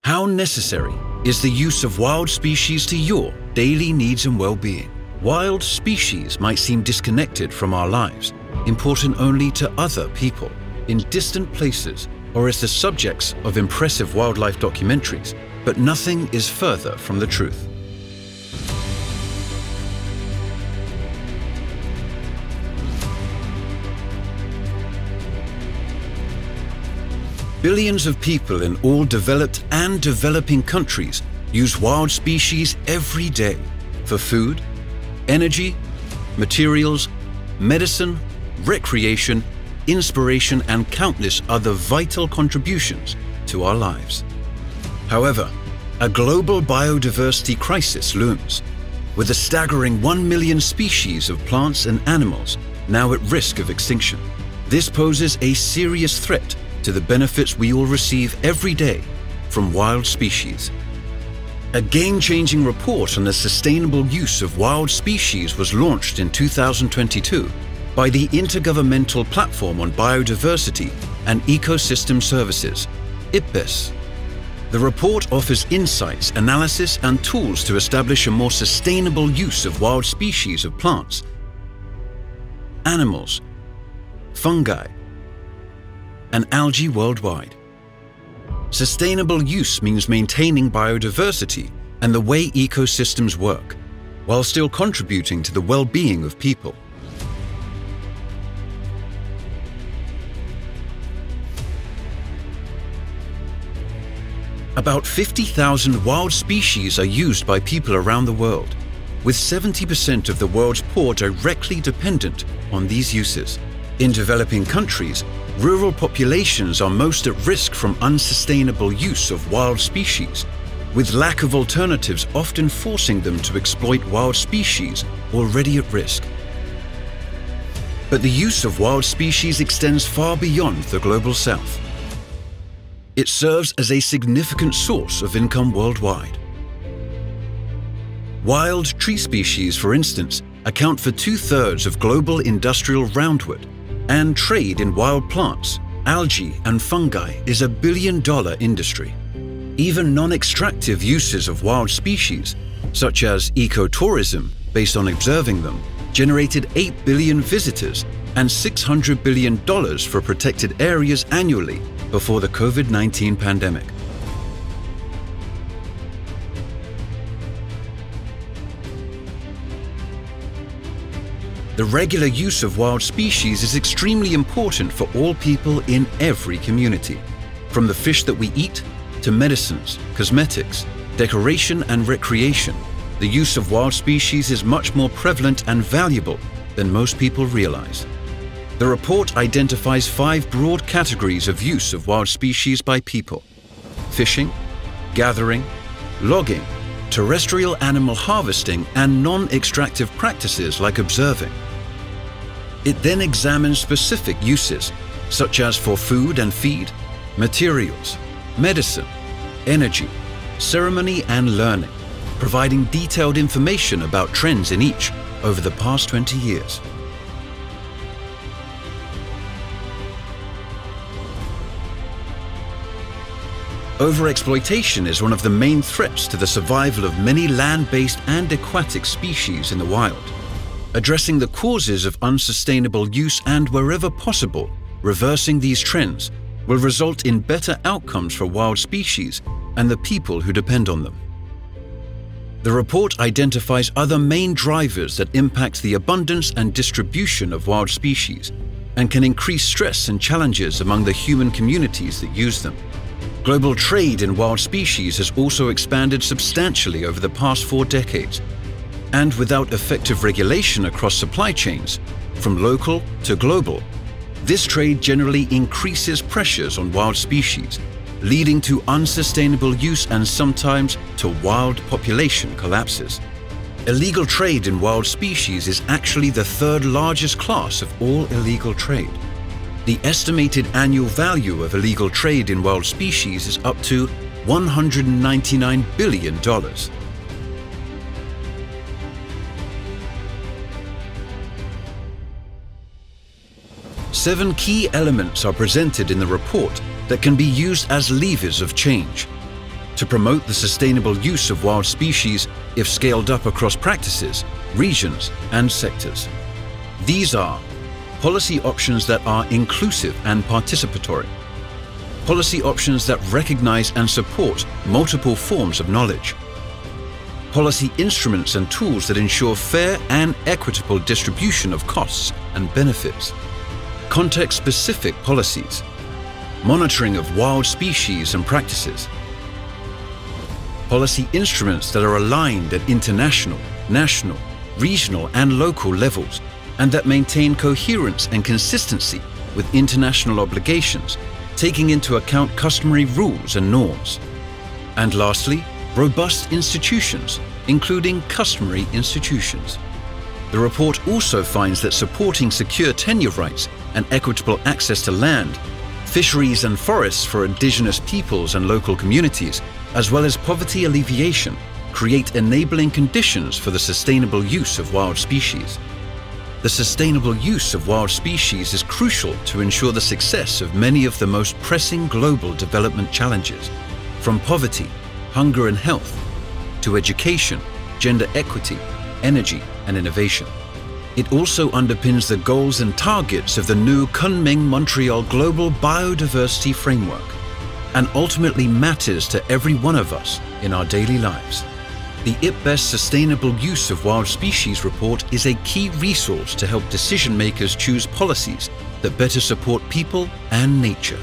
How necessary is the use of wild species to your daily needs and well-being? Wild species might seem disconnected from our lives, important only to other people, in distant places, or as the subjects of impressive wildlife documentaries, but nothing is further from the truth. Billions of people in all developed and developing countries use wild species every day for food, energy, materials, medicine, recreation, inspiration, and countless other vital contributions to our lives. However, a global biodiversity crisis looms, with a staggering 1 million species of plants and animals now at risk of extinction. This poses a serious threat to the benefits we all receive every day from wild species. A game-changing report on the sustainable use of wild species was launched in 2022 by the Intergovernmental Platform on Biodiversity and Ecosystem Services, IPBES. The report offers insights, analysis, and tools to establish a more sustainable use of wild species of plants, animals, fungi, and algae worldwide. Sustainable use means maintaining biodiversity and the way ecosystems work, while still contributing to the well-being of people. About 50,000 wild species are used by people around the world, with 70% of the world's poor directly dependent on these uses. In developing countries, rural populations are most at risk from unsustainable use of wild species, with lack of alternatives often forcing them to exploit wild species already at risk. But the use of wild species extends far beyond the global south. It serves as a significant source of income worldwide. Wild tree species, for instance, account for 2/3 of global industrial roundwood, and trade in wild plants, algae, and fungi is a billion-dollar industry. Even non-extractive uses of wild species, such as ecotourism based on observing them, generated 8 billion visitors and $600 billion for protected areas annually before the COVID-19 pandemic. The regular use of wild species is extremely important for all people in every community, from the fish that we eat to medicines, cosmetics, decoration, and recreation. The use of wild species is much more prevalent and valuable than most people realize. The report identifies 5 broad categories of use of wild species by people: fishing, gathering, logging, terrestrial animal harvesting, and non-extractive practices like observing. It then examines specific uses, such as for food and feed, materials, medicine, energy, ceremony, and learning, providing detailed information about trends in each over the past 20 years. Overexploitation is one of the main threats to the survival of many land-based and aquatic species in the wild. Addressing the causes of unsustainable use and, wherever possible, reversing these trends will result in better outcomes for wild species and the people who depend on them. The report identifies other main drivers that impact the abundance and distribution of wild species and can increase stress and challenges among the human communities that use them. Global trade in wild species has also expanded substantially over the past 4 decades, and without effective regulation across supply chains, from local to global, this trade generally increases pressures on wild species, leading to unsustainable use and sometimes to wild population collapses. Illegal trade in wild species is actually the 3rd largest class of all illegal trade. The estimated annual value of illegal trade in wild species is up to $199 billion. 7 key elements are presented in the report that can be used as levers of change. to promote the sustainable use of wild species if scaled up across practices, regions, and sectors. These are policy options that are inclusive and participatory, policy options that recognize and support multiple forms of knowledge, policy instruments and tools that ensure fair and equitable distribution of costs and benefits, context-specific policies, monitoring of wild species and practices, policy instruments that are aligned at international, national, regional and local levels and that maintain coherence and consistency with international obligations, taking into account customary rules and norms. And lastly, robust institutions, including customary institutions. The report also finds that supporting secure tenure rights and equitable access to land, fisheries and forests for indigenous peoples and local communities, as well as poverty alleviation, create enabling conditions for the sustainable use of wild species. The sustainable use of wild species is crucial to ensure the success of many of the most pressing global development challenges, from poverty, hunger and health, to education, gender equity, energy and innovation. It also underpins the goals and targets of the new Kunming-Montreal Global Biodiversity Framework and ultimately matters to every one of us in our daily lives. The IPBES Sustainable Use of Wild Species report is a key resource to help decision makers choose policies that better support people and nature.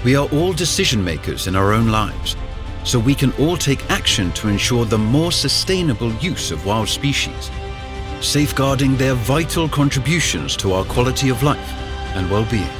We are all decision makers in our own lives, so we can all take action to ensure the more sustainable use of wild species, safeguarding their vital contributions to our quality of life and well-being.